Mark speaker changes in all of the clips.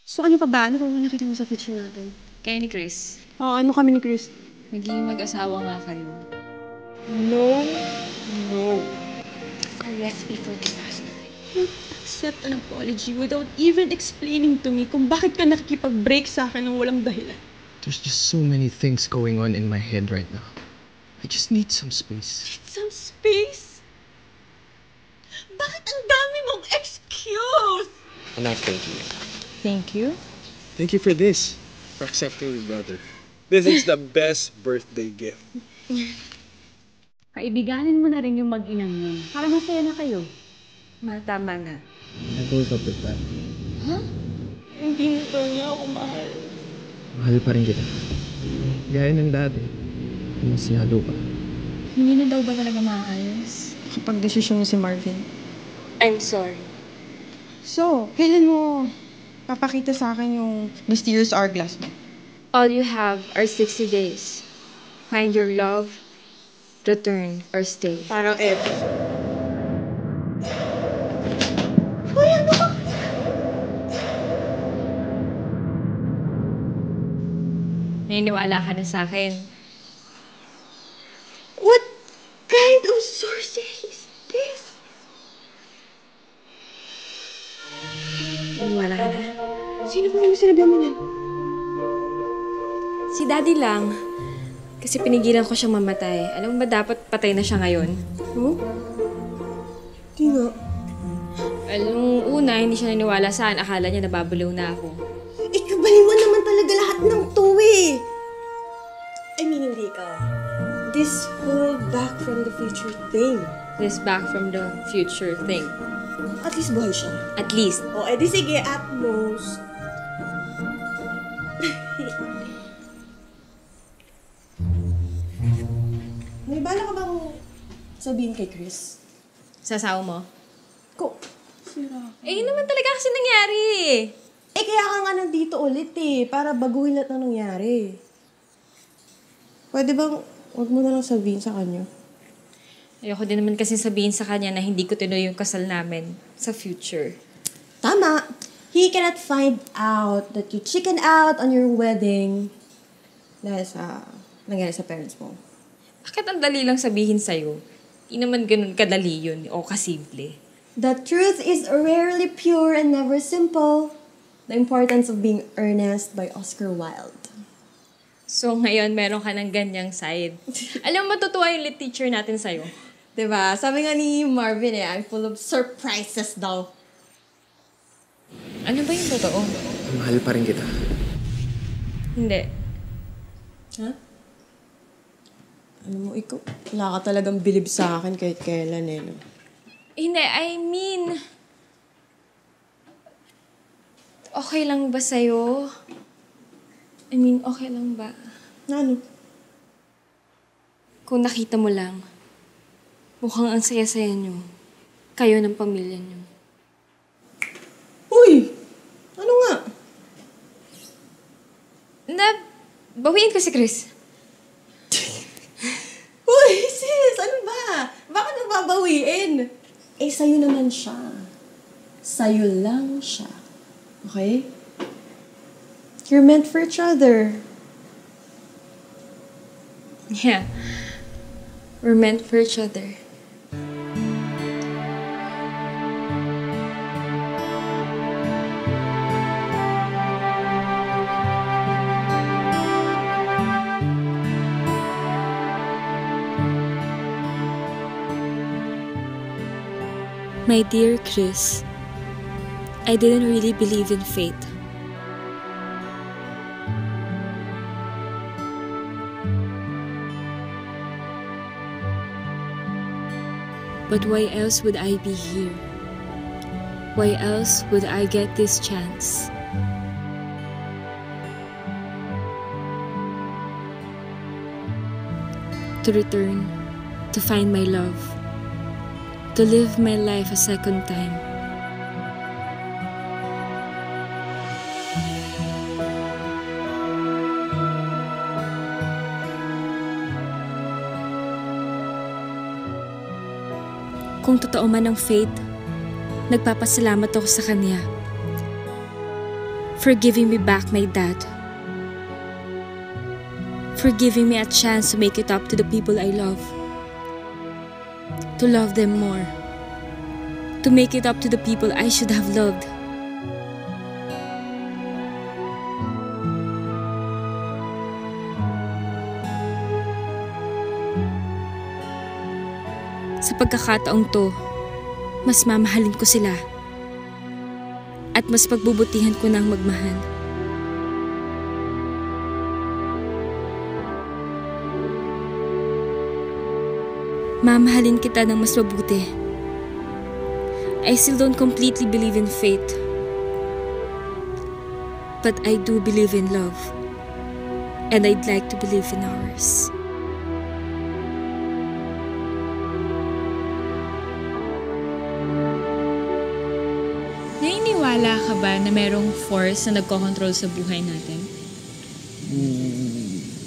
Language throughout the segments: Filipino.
Speaker 1: So, ano pa ba? Ano pa ba nakita mo sa future natin?
Speaker 2: Kaya ni Chris,
Speaker 1: Oo, ano kami ni Chris?
Speaker 2: naging mag-asawa nga kayo.
Speaker 1: No. No.
Speaker 2: Correct me for the last time.
Speaker 1: Accept an apology without even explaining to me kung bakit ka nakikipag-break sa akin ng walang dahilan.
Speaker 3: There's just so many things going on in my head right now. I just need some space.
Speaker 1: Some space? Bakit ang dami mong excuse?
Speaker 3: Anak, thank you.
Speaker 2: Thank you.
Speaker 4: Thank you for this. For accepting me, brother. This is the best birthday gift.
Speaker 2: Kaibiganin mo na rin yung mag-inang yun. Para masaya na kayo.
Speaker 5: Tama na.
Speaker 3: I broke up with that.
Speaker 1: Hindi nito niya ako mahal.
Speaker 3: Mahal pa rin kita. Gaya ng dati. Mas lalo pa.
Speaker 2: Hindi na daw ba talaga maayos?
Speaker 1: Kapag desisyon niya si Marvin.
Speaker 2: I'm sorry.
Speaker 1: So, kailan mo papakita sa akin yung mysterious hourglass mo?
Speaker 5: All you have are 60 days. Find your love, return, or stay.
Speaker 1: Parang F.
Speaker 5: Naniniwala ka na sa akin.
Speaker 1: What kind of sorcery is this?
Speaker 5: Naniniwala ka na?
Speaker 1: Sino ba yung sinabi mo niyan?
Speaker 5: Si Daddy lang. Kasi pinigilan ko siyang mamatay. Alam mo ba dapat patay na siya ngayon?
Speaker 1: Oh? Di nga.
Speaker 5: Nung una, hindi siya naniwala saan. Akala niya nababaliw na ako.
Speaker 1: Ikabaliwan naman talaga lahat ng to eh. I mean, hindi ka. This whole back from the future thing.
Speaker 5: This back from the future thing.
Speaker 1: At least buhay siya.
Speaker 5: At least.
Speaker 1: O, edi sige, at most. May bala ka bang sabihin kay Chris?
Speaker 5: Sasawa mo?
Speaker 1: Ko. Sira.
Speaker 5: Eh, yun naman talaga kasi nangyari eh.
Speaker 1: Eh, kaya ka nga nandito ulit eh. Para baguhin lahat ng nangyari. Pwede bang huwag mo na lang sabihin sa kanya?
Speaker 5: Ayoko din naman kasi sabihin sa kanya na hindi ko tinuloy yung kasal namin sa future.
Speaker 1: Tama. He cannot find out that you chicken out on your wedding dahil sa nangyari sa parents mo.
Speaker 5: Bakit ang dali lang sabihin sa'yo? Di naman ganun kadali yun o kasimple.
Speaker 1: The truth is rarely pure and never simple. The Importance of Being Earnest by Oscar Wilde.
Speaker 5: So ngayon, meron ka ng ganyang side. Alam mo, matutuwa yung lit teacher natin sa'yo.
Speaker 1: Diba? Sabi nga ni Marvin I'm full of surprises daw.
Speaker 5: Ano ba yung totoo?
Speaker 3: Mahal pa rin kita.
Speaker 5: Hindi.
Speaker 1: Ha? Alam mo, ikaw, wala ka talagang bilib sa akin kahit kailan eh. No?
Speaker 5: Hindi, I mean... Okay lang ba sa'yo? I mean, okay lang ba?
Speaker 1: Ano?
Speaker 5: Kung nakita mo lang, mukhang ang saya-saya niyo. Kayo ng pamilya niyo.
Speaker 1: Uy! Ano nga?
Speaker 5: Bawiin ko si Chris.
Speaker 1: Uy, sis! Ano ba? Bakit mo babawiin? Eh, sa'yo naman siya. Sa'yo lang siya. Okay? You're meant for each other.
Speaker 5: Yeah. We're meant for each other. My dear Chris, I didn't really believe in fate. But why else would I be here? Why else would I get this chance? To return, to find my love, to live my life a second time. Kung totoo man ang fate, nagpapasalamat ako sa kanya. for giving me back my dad, for giving me a chance to make it up to the people I love, to love them more, to make it up to the people I should have loved. Sa pagkakataong to, mas mamahalin ko sila at mas pagbubutihan ko ng magmahal. Mamahalin kita ng mas mabuti. I still don't completely believe in fate, but I do believe in love, and I'd like to believe in ours.
Speaker 2: Naniniwala ka ba na merong force na nagkokontrol sa buhay natin?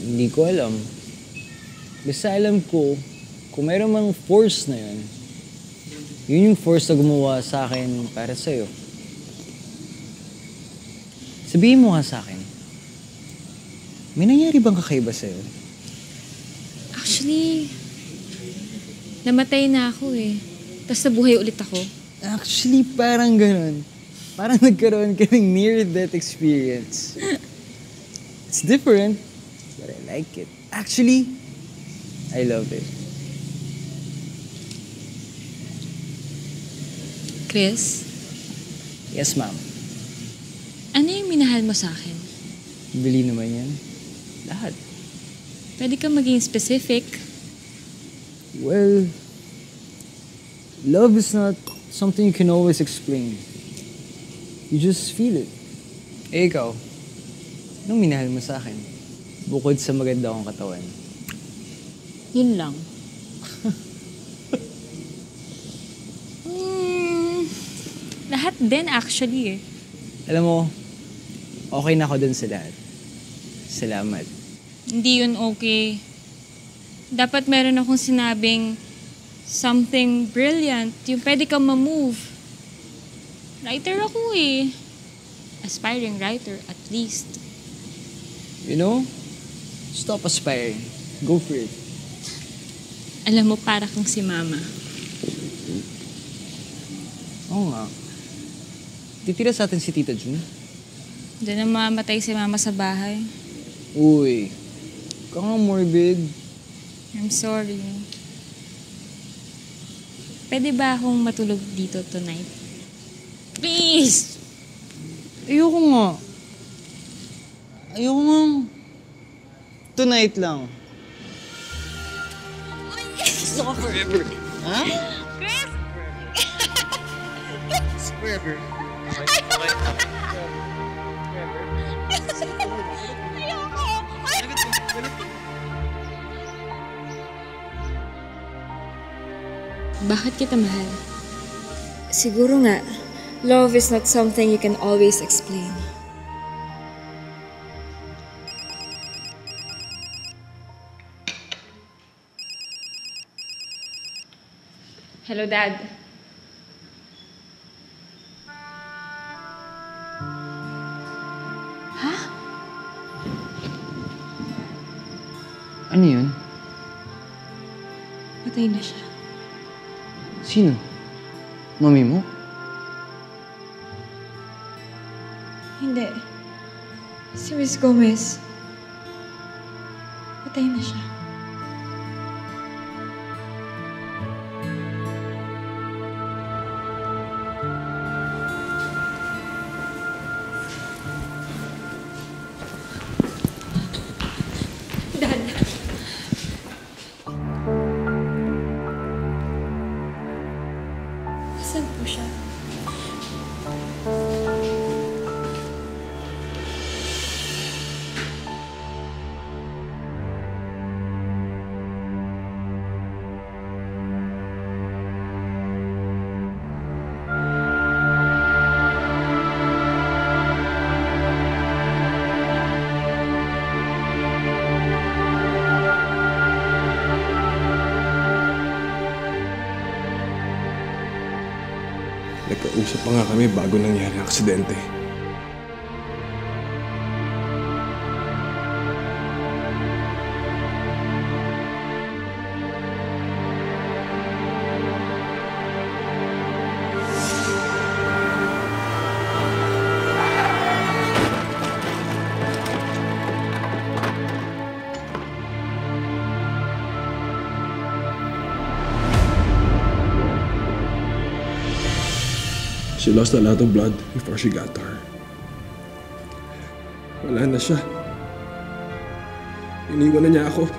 Speaker 6: Hindi ko alam. Basta alam ko, kung meron mang force na yun, yun yung force na gumawa sa akin para sa'yo. Sabihin mo nga sa akin, may nangyari bang kakaiba sa'yo?
Speaker 2: Actually, namatay na ako eh. Tapos nabuhay ulit ako.
Speaker 6: Actually, parang ganun. Parang nagkaroon ka ng near-death experience. It's different, but I like it. Actually, I love it.
Speaker 2: Chris,
Speaker 6: Yes, ma'am.
Speaker 2: ano yung minahal mo sa akin?
Speaker 6: Bili naman yan. Lahat.
Speaker 2: Pwede ka maging specific.
Speaker 6: Well, love is not something you can always explain. You just feel it. Eh, ikaw, anong minahal mo sa akin? Bukod sa maganda kong katawan.
Speaker 2: Yun lang. Lahat din actually eh.
Speaker 6: Alam mo, okay na ako dun sa lahat. Salamat.
Speaker 2: Hindi yun okay. Dapat meron akong sinabing something brilliant. Yung pwede kang ma-move. Writer ako eh. Aspiring writer, at least.
Speaker 6: You know, stop aspiring. Go for it.
Speaker 2: Alam mo, para kang si Mama.
Speaker 6: Oo nga. Titira sa atin si Tita June.
Speaker 2: Doon na mamatay si Mama sa bahay.
Speaker 6: Uy, ka nga morbid.
Speaker 2: I'm sorry. Pwede ba akong matulog dito tonight? Please!
Speaker 6: Ayoko nga. Ayoko nga. Tonight lang. Gusto ko forever. Ha?
Speaker 2: Chris!
Speaker 6: Forever.
Speaker 2: Bakit kita mahal?
Speaker 5: Siguro nga, love is not something you can always explain.
Speaker 2: Hello, Dad.
Speaker 6: Ano yun?
Speaker 2: Patay na siya.
Speaker 6: Sino? Mami mo?
Speaker 2: Hindi. Si Miss Gomez. Patay na siya. Dad. Saan po siya?
Speaker 4: Nagkausap pa nga kami bago nangyari ang aksidente. She lost a lot of blood before she got to her. Wala na siya. Iniwan na niya ako.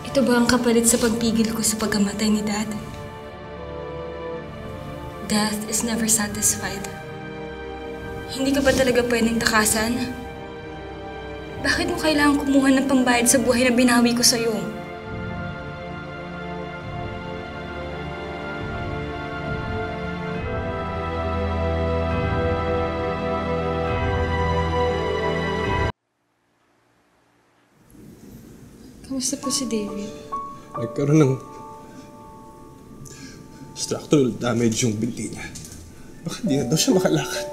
Speaker 5: Ito ba ang kapalit sa pagpigil ko sa pagkamatay ni Dad? Death is never satisfied. Hindi ka ba talaga pwedeng takasan? Bakit mo kailangan kumuha ng pambayad sa buhay na binawi ko sa'yo? Kamusta po si David?
Speaker 4: Nagkaroon ng structural damage yung binti niya. Baka di na daw siya makalakad.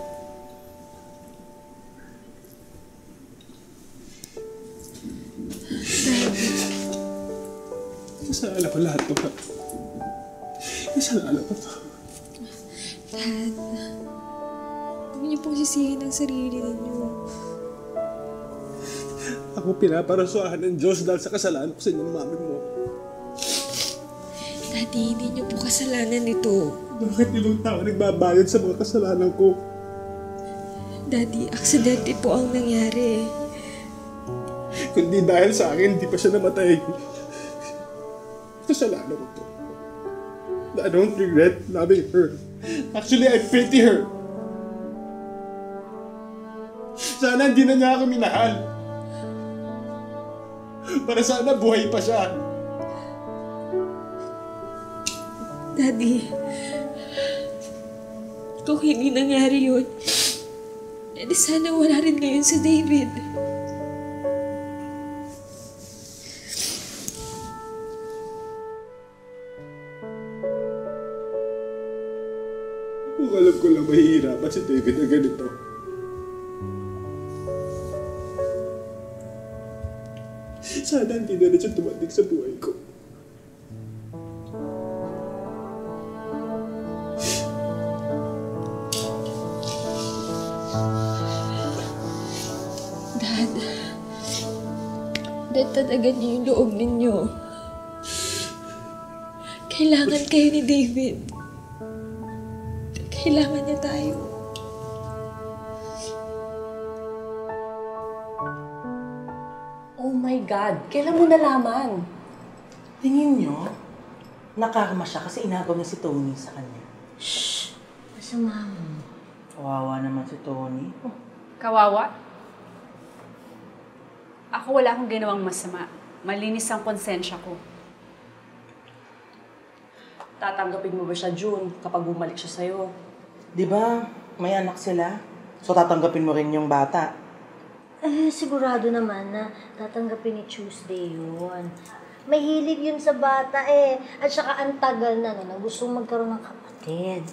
Speaker 4: Nasaalala ko lahat to. Nasaalala ko to.
Speaker 5: Dad, huwag niyo pong sisihin ang sarili ninyo.
Speaker 4: Ako pinaparasuhan ng Diyos dahil sa kasalanan ko sa inyong mami mo.
Speaker 5: Daddy, hindi niyo po kasalanan ito.
Speaker 4: Bakit ibang tao nagbabayad sa mga kasalanan ko?
Speaker 5: Daddy, aksidente po ang nangyari.
Speaker 4: Kundi dahil sa akin, hindi pa siya namatay. Kasalanan ko to. I don't regret loving her. Actually, I pity her. Sana hindi na niya ako minahal. Para sana buhay pa siya.
Speaker 5: Daddy, kung hindi nangyari yun, edi sana wala rin ngayon si David.
Speaker 4: Kung alam ko lang mahihirapan si David na ganito. Sana hindi na rin siya tumating sa buhay ko.
Speaker 5: Dad, tatagan niyo yung loob ninyo. Kailangan kayo ni David. Kailangan niya tayo.
Speaker 1: Oh my God, kailan mo nalaman?
Speaker 7: Tingin nyo, nakarma siya kasi inagaw niya si Tony sa kanya.
Speaker 1: Masama.
Speaker 7: Kawawa naman si Tony.
Speaker 8: Kawawa? Ako wala akong ginawang masama. Malinis ang konsensya ko.
Speaker 1: Tatanggapin mo ba siya, June, kapag bumalik siya sa'yo?
Speaker 7: Di ba, may anak sila? So tatanggapin mo rin yung bata.
Speaker 9: Sigurado naman na tatanggapin ni Tuesday yun. Mahilig yun sa bata eh. At saka ang tagal na na gustong magkaroon ng kapatid.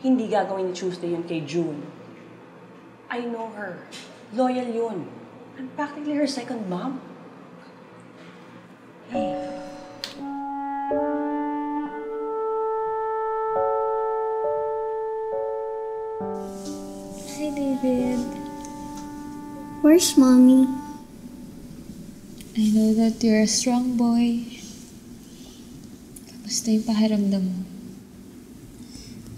Speaker 1: Hindi gagawin ni Tuesday yun kay June. I know her. Loyal yun. I'm practically her second mom.
Speaker 9: Hi, David. Where's Mommy?
Speaker 5: I know that you're a strong boy. Kamusta yung pakiramdam mo?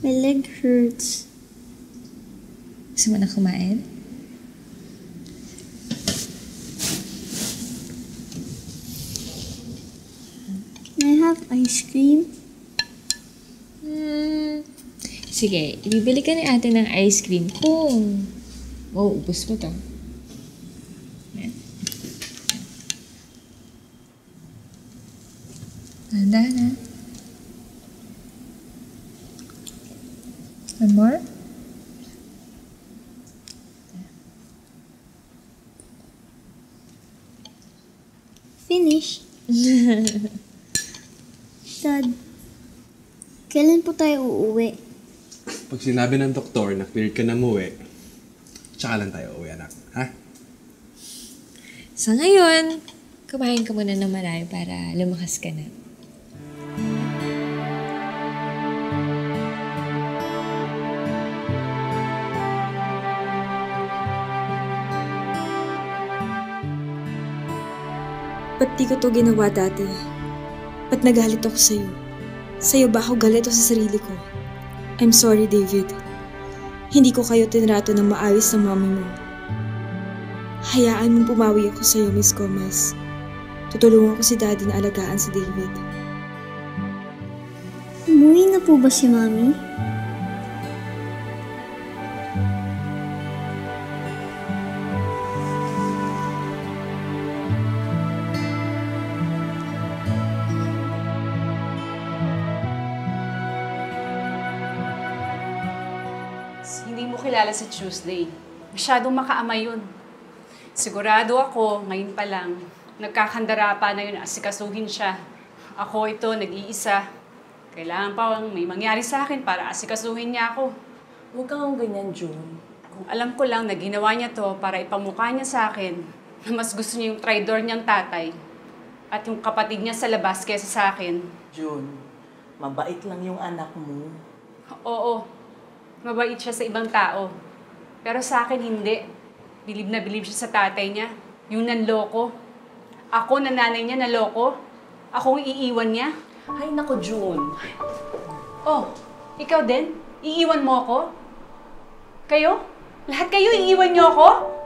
Speaker 9: My leg hurts.
Speaker 5: Gusto mo na kumain?
Speaker 9: Can I have ice cream?
Speaker 5: Sige, ibibili ka ni ate ng ice cream kung mauubos mo to. Ayan. Handa na. One more?
Speaker 9: Finish. Dad, kailan po tayo uuwi?
Speaker 4: Pag sinabi ng doktor na cleared ka na muwi, tsaka lang tayo uwi, anak. Ha?
Speaker 5: So ngayon, kumain ka muna ng marami para lumakas ka na.
Speaker 10: Ba't di ko to ginawa dati?
Speaker 5: Ba't nagalit ako sa'yo? Sa'yo ba ako galit o sa sarili ko? I'm sorry, David. Hindi ko kayo tinrato ng maayos ng mami mo. Hayaan mong pumawi ako sa'yo, Miss Gomez. Tutulungan ko si Daddy na alagaan si David.
Speaker 9: Umuwi na po ba si Mami?
Speaker 8: Hindi mo kilala si Tuesday. Masyadong makaama yun. Sigurado ako, ngayon pa lang, nagkakandara pa na yun, asikasuhin siya. Ako ito, nag-iisa. Kailangan pa may mangyari sa akin para asikasuhin niya ako.
Speaker 7: Huwag kang ganyan, June.
Speaker 8: Kung alam ko lang na ginawa niya to para ipamukha niya sa akin na mas gusto niya yung traidor niyang tatay at yung kapatid niya sa labas kesa sa akin.
Speaker 7: June, mabait lang yung anak mo.
Speaker 8: Oo, mabait siya sa ibang tao. Pero sa akin hindi. Bilib na bilib siya sa tatay niya. Yung nanloko. Ako na nanay niya naloko. Ako ang iiwan niya.
Speaker 7: Ay, nako, June.
Speaker 8: Oh, ikaw din? Iiwan mo ako? Kayo? Lahat kayo iiwan niyo ako?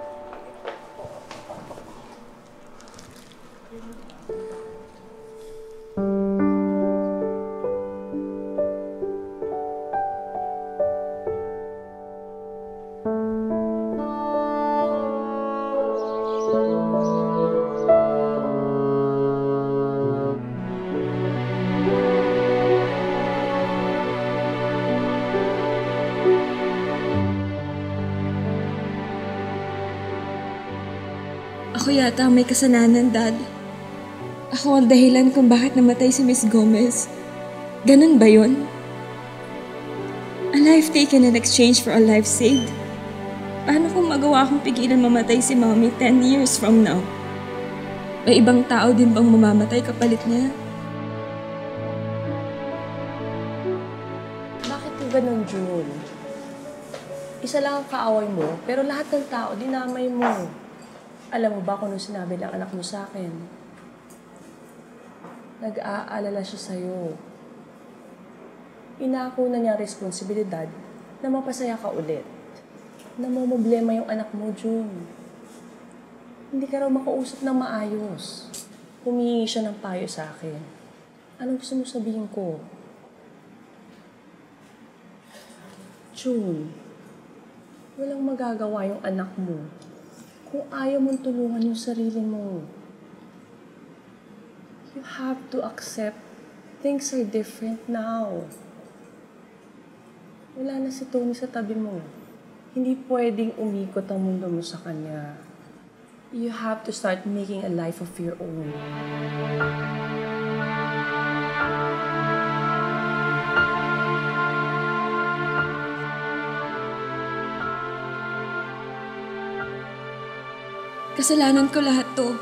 Speaker 5: Ako yata ang may kasalanan, Dad. Ako ang dahilan kung bakit namatay si Miss Gomez. Ganun ba yun? A life taken in exchange for a life saved? Paano kung magawa akong pigilan mamatay si Mommy 10 years from now? May ibang tao din bang mamamatay kapalit niya?
Speaker 7: Bakit ka ganun, June? Isa lang ang kaaway mo, pero lahat ng tao dinamay mo. Alam mo ba kung ano sinabi ng anak mo sa akin? Nag-aalala siya sa'yo. Inako na niya ang responsibilidad na mapasaya ka ulit. Namomblema yung anak mo, June. Hindi ka raw makausap ng maayos. Humingi siya ng payo sa akin. Anong gusto mo sabihin ko? June, walang magagawa yung anak mo kung ayaw mong tulungan yung sarili mo. You have to accept things are different now. Wala na si Tony sa tabi mo. Hindi pwedeng umikot ang mundo mo sa kanya. You have to start making a life of your own.
Speaker 5: Kasalanan ko lahat to.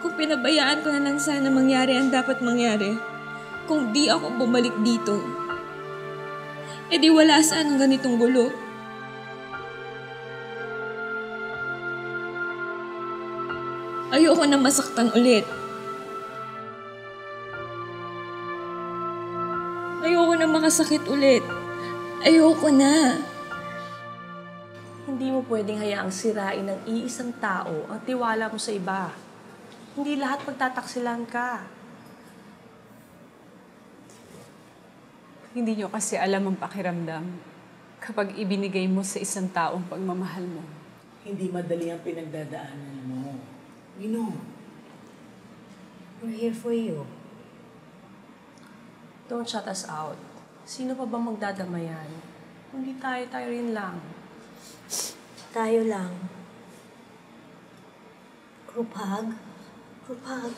Speaker 5: Kung pinabayaan ko na lang sana mangyari ang dapat mangyari, kung di ako bumalik dito, edi wala saan ang ganitong gulo. Ayoko na masaktan ulit. Ayoko na makasakit ulit. Ayoko na.
Speaker 7: Hindi mo pwedeng hayaang sirain ng iisang tao ang tiwala mo sa iba. Hindi lahat magtataksilan ka.
Speaker 8: Hindi niyo kasi alam ang pakiramdam kapag ibinigay mo sa isang taong pagmamahal mo.
Speaker 7: Hindi madali ang pinagdadaanan mo. We know.
Speaker 9: We're here for you.
Speaker 7: Don't shut us out. Sino pa bang magdadamayan? Hindi tayo rin lang.
Speaker 9: Tayo lang. Group hug? Group hug.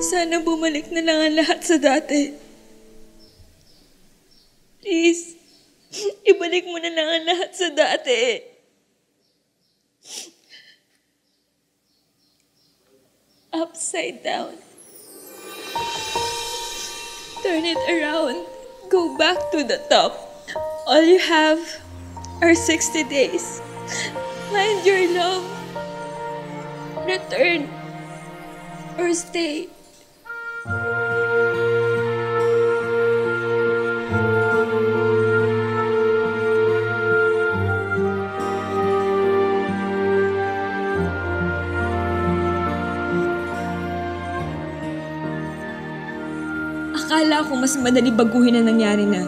Speaker 5: Sana bumalik na lang ang lahat sa dati. Please, ibalik mo na lang ang lahat sa dati. upside down. Turn it around. Go back to the top. All you have are 60 days. Find your love. Return or stay. Akala ko mas madali baguhin ang nangyari na.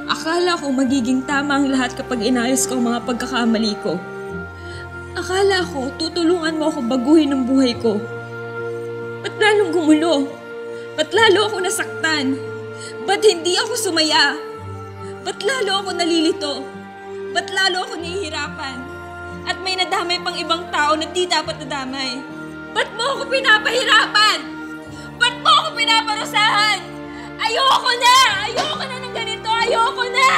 Speaker 5: Akala ko magiging tama ang lahat kapag inayos ko ang mga pagkakamali ko. Akala ko tutulungan mo ako baguhin ang buhay ko. Ba't lalong gumulo? Ba't lalo ako nasaktan? Ba't hindi ako sumaya? Ba't lalo ako nalilito? Ba't lalo ako nahihirapan? At may nadamay pang ibang tao na di dapat nadamay. Ba't mo ako pinapahirapan? Ba't mo ako pinaparusahan? Ayoko na! Ayoko na ng ganito! Ayoko na!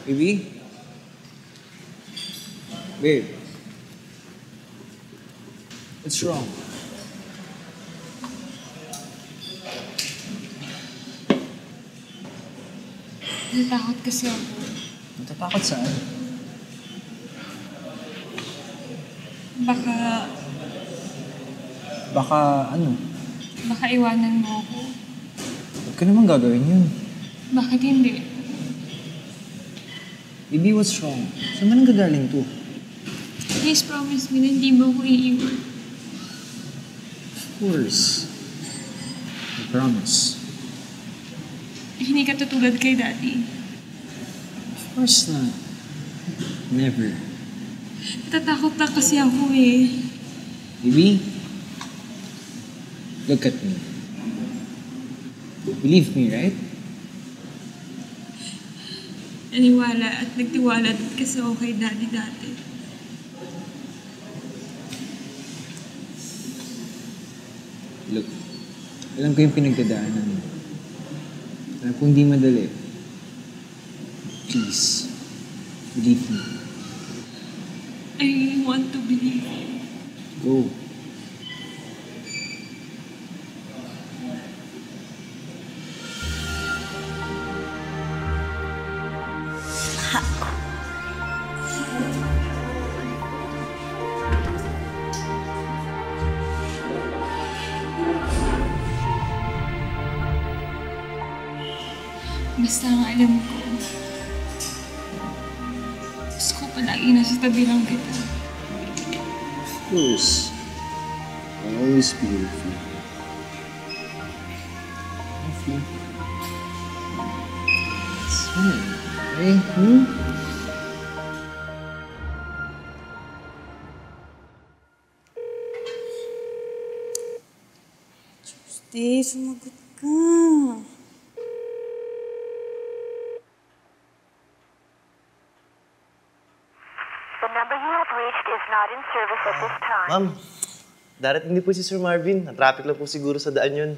Speaker 6: Baby? Babe? What's wrong?
Speaker 2: Natakot kasi ako.
Speaker 6: Natatakot saan? Baka ano?
Speaker 2: Baka iwanan mo ako.
Speaker 6: Ba't ka naman gagawin yun?
Speaker 2: Bakit hindi?
Speaker 6: Baby, what's wrong? Saan man ang gagaling to?
Speaker 2: Please promise me na hindi mo ako iiwan.
Speaker 6: Of course. I promise.
Speaker 2: Hindi ka tutulad kay Daddy.
Speaker 6: Of course not. Never.
Speaker 2: Natatakot na kasi ako eh.
Speaker 6: Baby, look at me. Believe me, right?
Speaker 2: Naniwala at nagtiwala din kasi ako kay Daddy dati.
Speaker 6: Look, alam ko yung pinagdadaanan mo. Alam ko hindi madali. Please, believe me.
Speaker 2: I really want to believe you.
Speaker 6: Go.
Speaker 2: Basta ang alam ko, gusto ko palagi nasa tabi lang kita.
Speaker 6: Of course. I'll always be here for you. Love you. It's fine, okay?
Speaker 5: Tuesday, sumagot ka.
Speaker 10: The number you have reached is not in service at this time.
Speaker 11: Ma'am, darating din po si Sir Marvin. Na-traffic lang po siguro sa daan yun.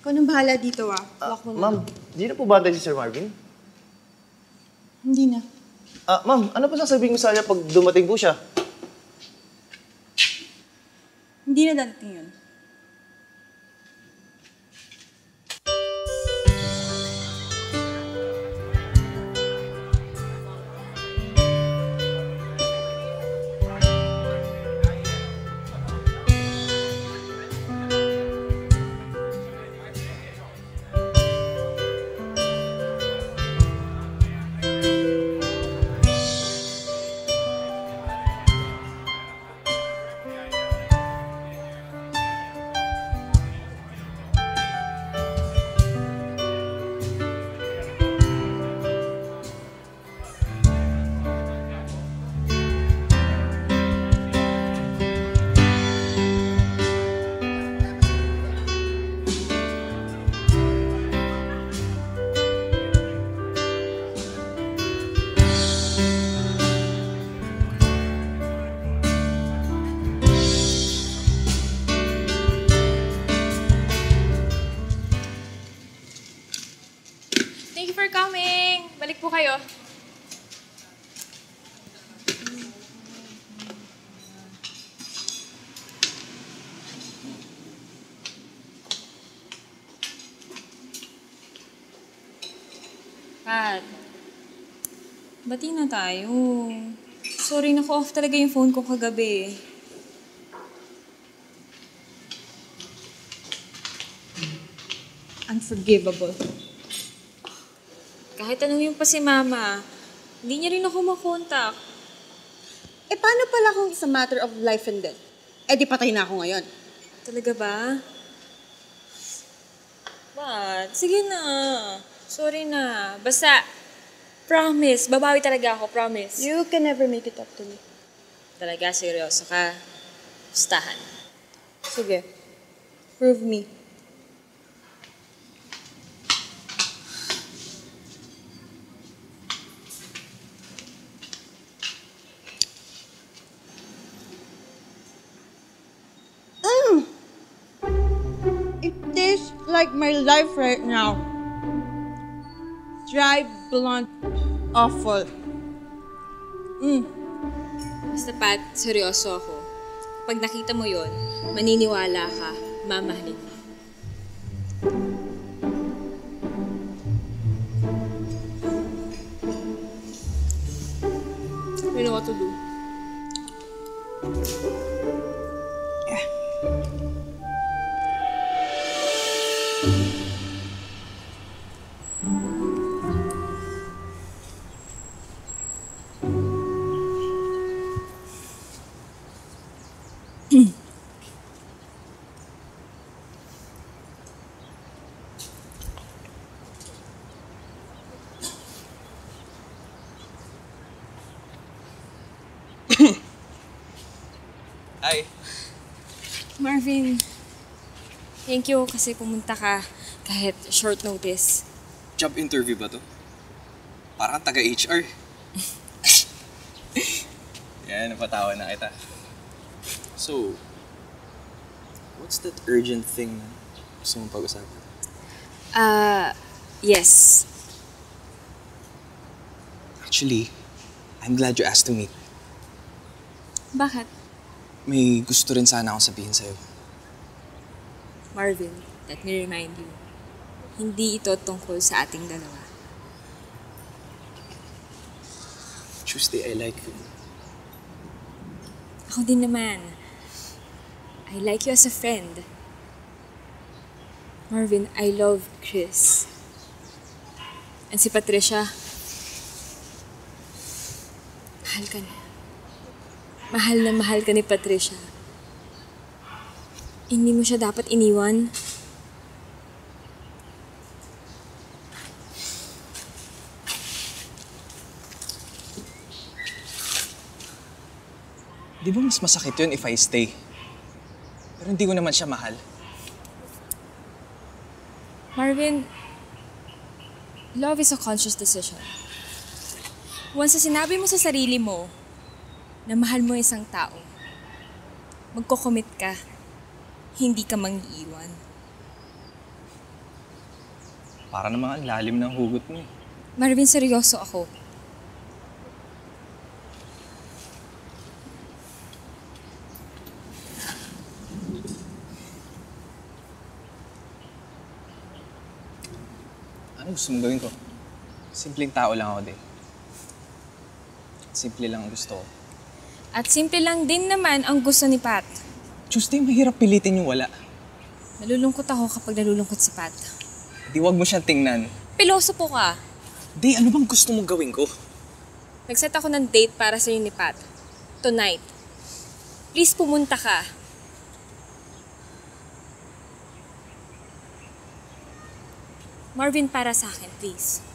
Speaker 1: Ikaw nang bahala dito Lock mo na.
Speaker 11: Ma'am, di na po ba si Sir Marvin?
Speaker 1: Hindi na.
Speaker 11: Ma'am, ano po sasabihin mo sa kanya pag dumating po siya?
Speaker 1: Hindi na dadating yun.
Speaker 2: Thank you for coming. Balik po kayo. Pat, bati na tayo. Sorry, naka-off talaga yung phone ko kagabi. Unforgivable. Kahit tanungin pa si Mama, hindi niya rin ako makontak.
Speaker 12: Eh, paano pala kung it's a matter of life and death? Eh, di patay na ako ngayon.
Speaker 2: Talaga ba? But, sige na. Sorry na. Basta, promise. Babawi talaga ako, promise.
Speaker 12: You can never make it up to me.
Speaker 2: Talaga, seryoso ka. Gustahan.
Speaker 12: Sige. Prove me. It tastes like my life right now. Dry, blunt, awful.
Speaker 2: Basta Pat, seryoso ako. Pag nakita mo yon, maniniwala ka, mamahalin mo. You know what to do.
Speaker 4: Hi.
Speaker 2: Marvin, thank you kasi pumunta ka kahit short notice.
Speaker 3: Job interview ba to? Parang taga-HR. Yan, napatawa na kita. So, what's that urgent thing na gusto mong pag-usapan?
Speaker 2: Yes.
Speaker 3: Actually, I'm glad you asked to meet.
Speaker 2: Bakit?
Speaker 3: May gusto rin sana akong sabihin sa'yo.
Speaker 2: Marvin, let me remind you, hindi ito tungkol sa ating dalawa.
Speaker 3: Tuesday, I like you.
Speaker 2: Ako din naman. I like you as a friend. Marvin, I love Chris. And si Patricia, mahal ka na. Mahal na mahal ka ni Patricia. Hindi mo siya dapat iniwan.
Speaker 3: Di ba mas masakit yun if I stay? Pero hindi ko naman siya mahal.
Speaker 2: Marvin, love is a conscious decision. Once na sinabi mo sa sarili mo na mahal mo isang tao, magko-commit ka, hindi ka mang-iiwan.
Speaker 3: Para namang ang lalim ng hugot mo.
Speaker 2: Marvin, seryoso ako.
Speaker 3: Ano gusto mong gawin ko? Simpleng tao lang ako din. Simple lang ang gusto ko.
Speaker 2: At simple lang din naman ang gusto ni Pat.
Speaker 3: Tuesday, mahirap pilitin yung wala.
Speaker 2: Nalulungkot ako kapag nalulungkot si Pat.
Speaker 3: Di wag mo siyang tingnan.
Speaker 2: Piloso po ka.
Speaker 3: Di, ano bang gusto mong gawin ko?
Speaker 2: Nag-set ako ng date para sa'yo ni Pat. Tonight. Please pumunta ka. Marvin, para sa akin, please.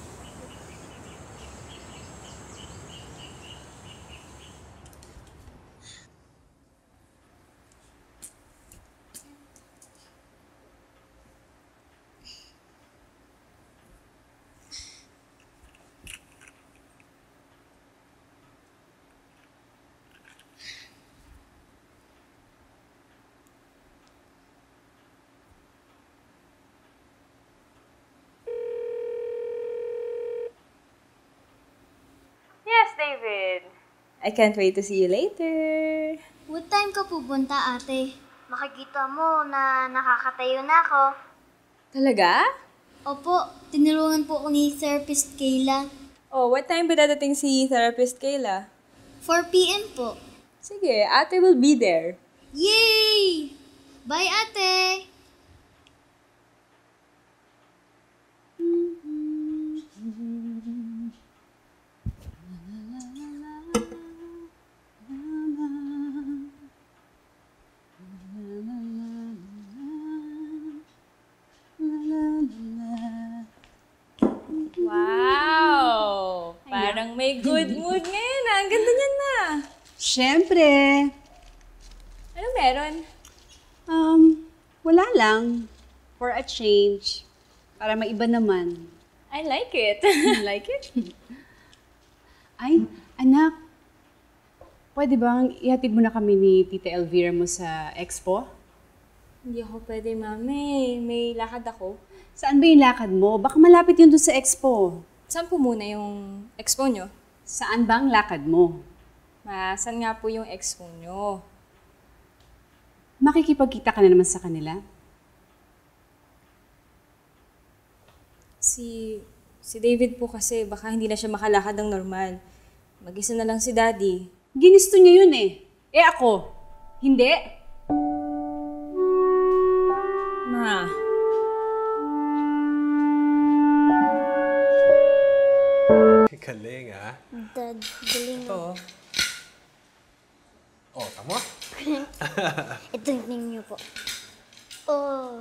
Speaker 5: I can't wait to see you later.
Speaker 9: What time ka pupunta, ate? Makikita mo na nakakatayo na ako.
Speaker 5: Talaga?
Speaker 9: Opo, tinulungan po ako ni Therapist Kayla.
Speaker 5: Oh, what time ba dadating si Therapist Kayla?
Speaker 9: 4 p.m. po.
Speaker 5: Sige, ate will be there.
Speaker 9: Yay! Bye, ate!
Speaker 5: Wow! Parang may good mood ngayon ah. Ang ganda niyan na.
Speaker 13: Siyempre.
Speaker 5: Ano meron?
Speaker 13: Wala lang. For a change. Para maiba naman.
Speaker 5: I like it.
Speaker 13: You like it? Ay, anak. Pwede bang ihatid mo na kami ni Tita Elvira mo sa expo?
Speaker 5: Hindi ako pwede, mami. May lakad ako.
Speaker 13: Saan ba yung lakad mo? Baka malapit yun doon sa expo.
Speaker 5: Saan po muna yung expo nyo?
Speaker 13: Saan ba ang lakad mo?
Speaker 5: Saan nga po yung expo nyo?
Speaker 13: Makikipagkita ka na naman sa kanila?
Speaker 5: Si David po kasi, baka hindi na siya makalakad ng normal. Mag-isa na lang si Daddy.
Speaker 13: Ginusto niya yun eh. Eh ako, hindi.
Speaker 5: Ma.
Speaker 4: Galing, ha?
Speaker 9: Dad, galing.
Speaker 4: Ito. Oh, tama?
Speaker 9: Ito ninyo po. Oh.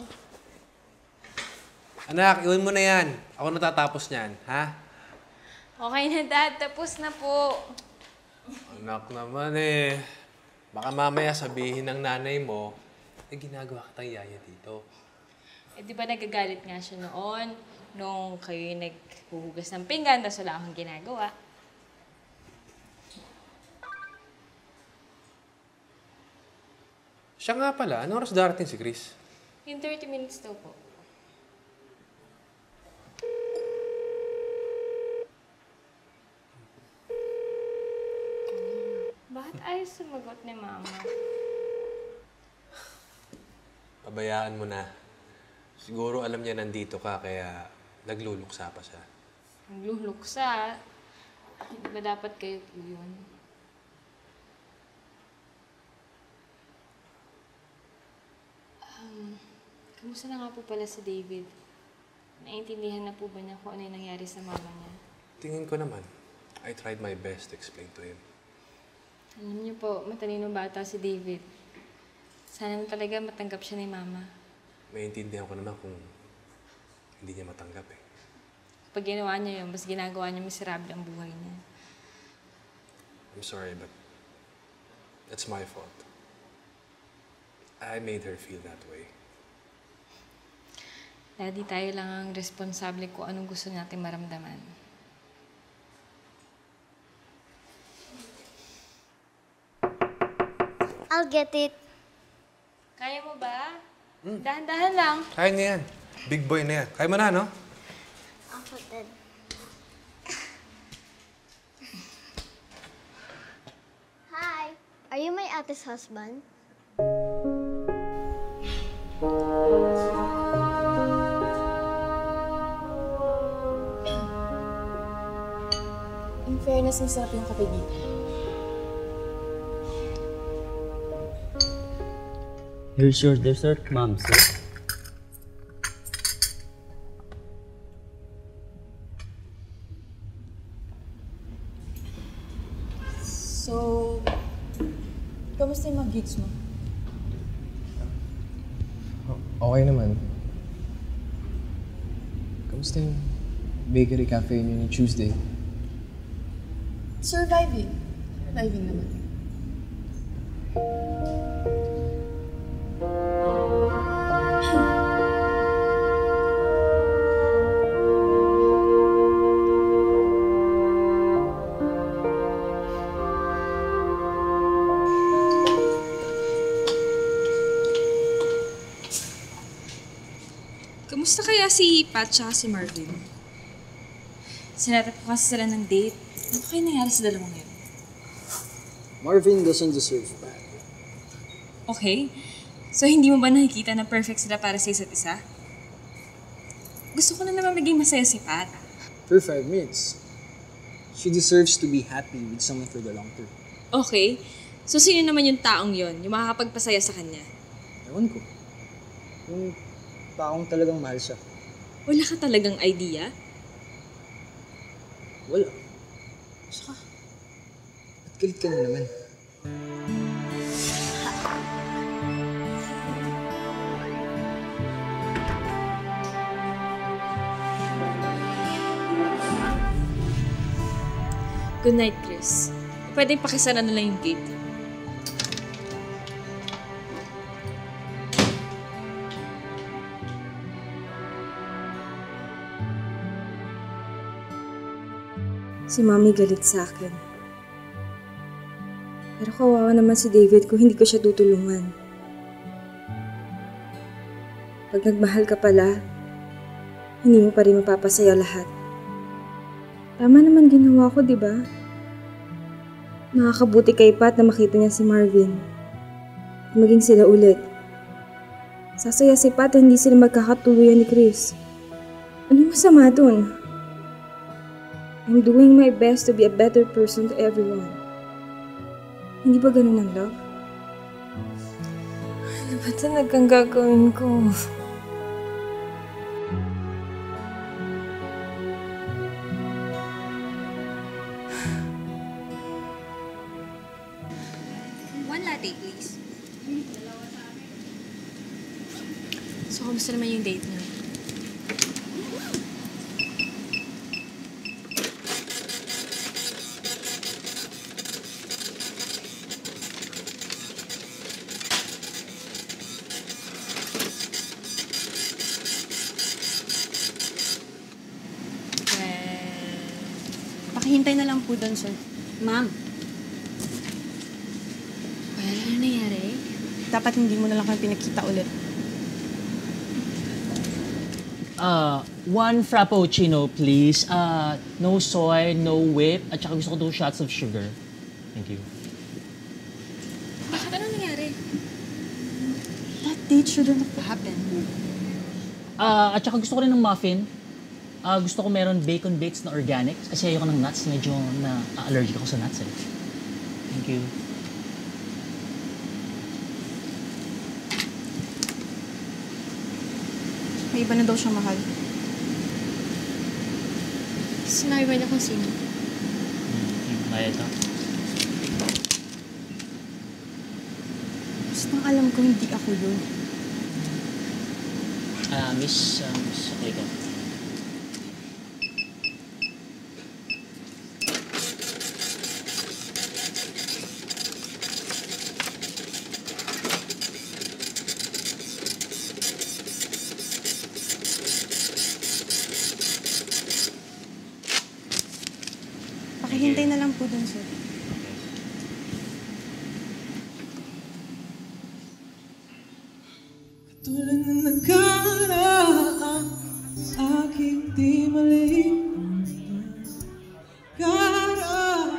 Speaker 4: Anak, iwan mo na yan. Ako natatapos niyan, ha?
Speaker 2: Okay na, Dad. Tapos na po.
Speaker 4: Anak naman eh. Baka mamaya sabihin ng nanay mo, ginagawa kitang yaya dito.
Speaker 2: Eh, di ba nagagalit nga siya noon? Nung kayo naghuhugas ng pinggan, tapos wala akong ginagawa.
Speaker 4: Siya nga pala, anong oras darating si Chris?
Speaker 2: In 30 minutes daw po. Bakit ayaw sumagot ni Mama?
Speaker 4: Pabayaan mo na. Siguro alam niya nandito ka, kaya nagluluksa pa siya.
Speaker 2: Nagluluksa. Di ba dapat kayo po yun? Kamusta na nga po pala si David? Naiintindihan na po ba niya kung ano yung nangyari sa mama niya?
Speaker 4: Tingin ko naman. I tried my best to explain to him.
Speaker 2: Alam niyo po, matalinong bata si David. Sana naman talaga matanggap siya ni Mama.
Speaker 4: Naiintindihan ko naman kung hindi niya matanggap eh.
Speaker 2: Pag ginawa niya yun, mas ginagawa niya miserable ang buhay niya.
Speaker 4: I'm sorry, but that's my fault. I made her feel that way.
Speaker 2: Daddy, tayo lang ang responsable kung anong gusto natin maramdaman.
Speaker 9: I'll get it.
Speaker 2: Kaya mo ba? Dahan-dahan lang.
Speaker 4: Kaya niya yan. Big boy na yan. Kaya mo na, no?
Speaker 9: Ako, Dad. Hi. Are you my ate's husband?
Speaker 5: In fairness, masarap yung kape dito.
Speaker 14: Here's your dessert, ma'am, sir.
Speaker 5: So, kamusta yung mga gigs mo?
Speaker 6: Okay naman. Kamusta yung bakery cafe niyo ni Tuesday?
Speaker 5: Surviving. Surviving naman. Kamusta kaya si Pat tsaka si Marvin? Sinatap ko kasi sila ng date. Ano kaya nangyari sa dalawang yun?
Speaker 6: Marvin doesn't deserve that.
Speaker 5: Okay. So, hindi mo ba nakikita na perfect sila para sa isa't isa? Gusto ko na naman maging masaya si Pat.
Speaker 6: For 5 minutes. She deserves to be happy with someone for the long term.
Speaker 5: Okay. So, sino naman yung taong yon, yung makakapagpasaya sa kanya?
Speaker 6: Ewan ko. Yung taong talagang mahal siya.
Speaker 5: Wala ka talagang idea?
Speaker 6: Wala. Saka, ba't galit ka na naman?
Speaker 5: Good night, Chris. Pwede pakisara na lang yung gate. Si Mami galit sa akin. Pero kawawa naman si David kung hindi ko siya tutulungan. Pag nagmahal ka pala, hindi mo pa rin mapapasaya lahat. Tama naman ginawa ko, di ba? Nakakabuti kay Pat na makita niya si Marvin. At maging sila ulit. Sasaya si Pat hindi sila magkakatuluyan ni Chris. Ano masama dun? I'm doing my best to be a better person to everyone. Hindi ba ganun ang love? Ano ba talagang gagawin ko?
Speaker 2: One latte, please. So, kamusta naman yung date niyo?
Speaker 1: Pakihintay na lang po doon, sir.
Speaker 2: Ma'am. Well, ano nangyari?
Speaker 1: Dapat hindi mo na lang kami pinakita ulit.
Speaker 14: One frappuccino, please. No soy, no whip, at saka gusto ko 2 shots of sugar. Thank you.
Speaker 2: Bakit ano nangyari?
Speaker 1: That date shouldn't have happened.
Speaker 14: At saka gusto ko rin ng muffin. Gusto ko meron bacon bits na organic kasi ayoko ng nuts. Medyo allergic ako sa nuts eh. Thank you.
Speaker 1: May iba na daw siyang mahal.
Speaker 2: Sinabi ba niya kung sino?
Speaker 14: Bayad ka.
Speaker 1: Basta alam ko hindi ako yun.
Speaker 14: Miss, okay ka.
Speaker 1: Pakihintay na lang po dun, sir.
Speaker 15: Tulad na nagkaraan, aking di mali. Karaan,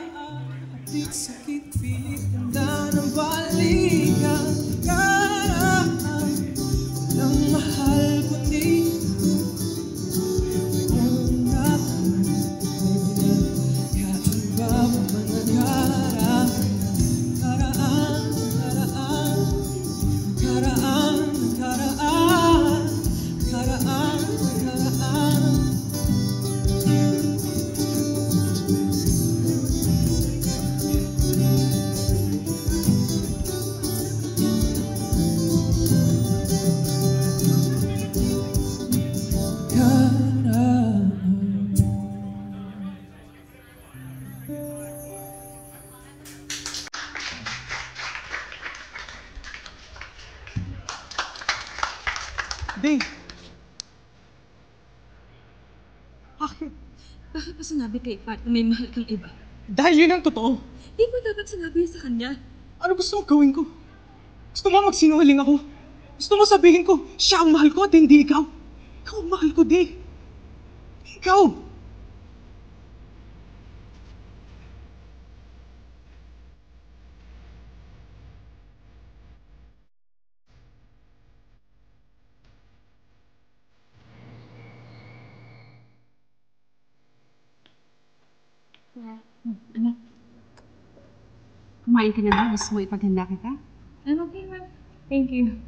Speaker 15: ating sakit, pilit ganda ng balikan. Karaan, walang mahal kundi unat. Kaiba mo man ang karaan. Karaan, karaan, karaan. Karaan, karaan, karaan.
Speaker 5: Dave! Bakit? Bakit pa sinabi kay Pat na may mahal kang iba?
Speaker 15: Dahil yun ang totoo.
Speaker 5: Di mo dapat sinabi sa kanya.
Speaker 15: Ano gusto mong gawin ko? Gusto mo magsinungaling ako? Gusto mo sabihin ko, siya ang mahal ko at hindi ikaw? Ikaw ang mahal ko, Dave. Ikaw!
Speaker 13: Anak, kumain ka na ba? Gusto mo ipaghanda kita?
Speaker 2: Okay, ma'am. Thank you.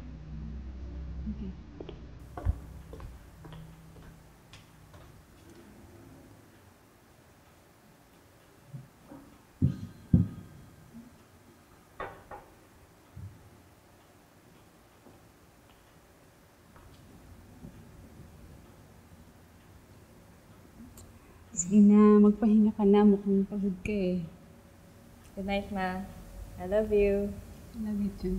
Speaker 13: Okay. Sige na, magpahinga ka na. Mukhang pagod ka eh.
Speaker 5: Good night, Ma. I love you.
Speaker 13: I love you too.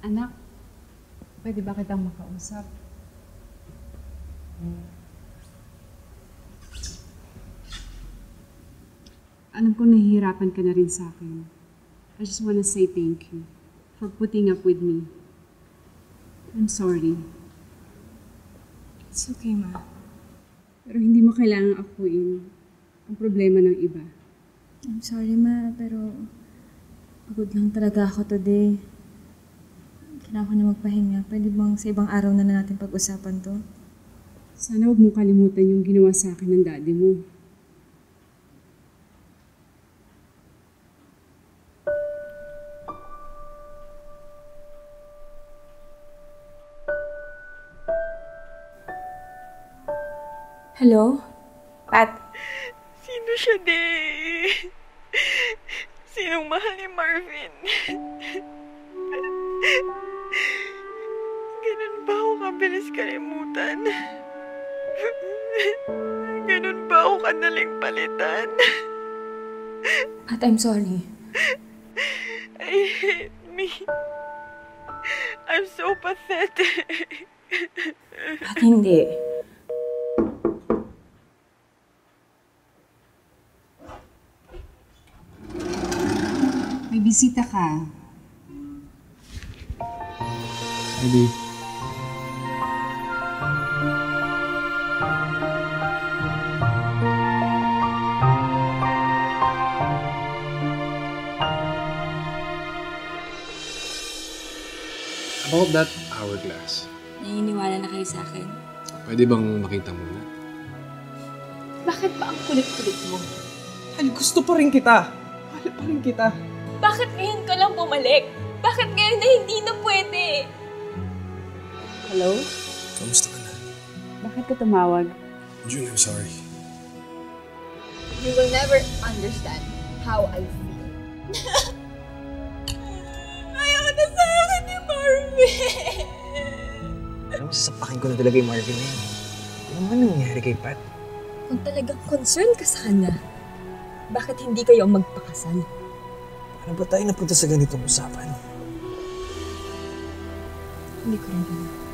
Speaker 13: Anak, pwede ba kitang makausap? Alam ko nahihirapan ka na rin sa akin. I just wanna say thank you for putting up with me. I'm sorry.
Speaker 5: It's okay, Ma.
Speaker 13: Pero hindi mo kailangang akuin ang problema ng iba.
Speaker 5: I'm sorry, Ma, pero pagod lang talaga ako today. Kailangan ko na magpahinga. Pwede bang sa ibang araw na natin pag-usapan to?
Speaker 13: Sana huwag mong kalimutan yung ginawa sa akin ng daddy mo.
Speaker 5: Hello? Pat?
Speaker 16: Sino siya, Day? Sinong mahal ni Marvin? Ganun ba ako kabilis kalimutan? Ganun ba ako kadaling palitan?
Speaker 5: Pat, I'm sorry.
Speaker 16: I hate me. I'm so pathetic.
Speaker 5: Pat, hindi.
Speaker 13: May bisita ka.
Speaker 6: Maybe.
Speaker 4: About that hourglass,
Speaker 5: Naniniwala na kayo sa akin?
Speaker 4: pwede bang makita muna?
Speaker 5: Bakit ba ang kulit-kulit mo?
Speaker 15: Mahal, gusto pa rin kita. Mahal pa rin kita.
Speaker 5: Bakit ngayon ka lang bumalik? Bakit ngayon na hindi na pwede?
Speaker 13: Hello?
Speaker 3: Kamusta ka na?
Speaker 13: Bakit ka tumawag?
Speaker 3: June, I'm sorry.
Speaker 5: You will never understand how I feel. Ayaw na sa akin ni Marvin!
Speaker 11: Alam mo, sasapakin ko na talaga yung Marvin na yun. Ano man nangyari kay Pat?
Speaker 5: Kung talagang concerned ka sa kanya, bakit hindi kayo magpakasal?
Speaker 11: Paano ba tayo napunta sa ganitong usapan?
Speaker 5: Hindi ko rin alam.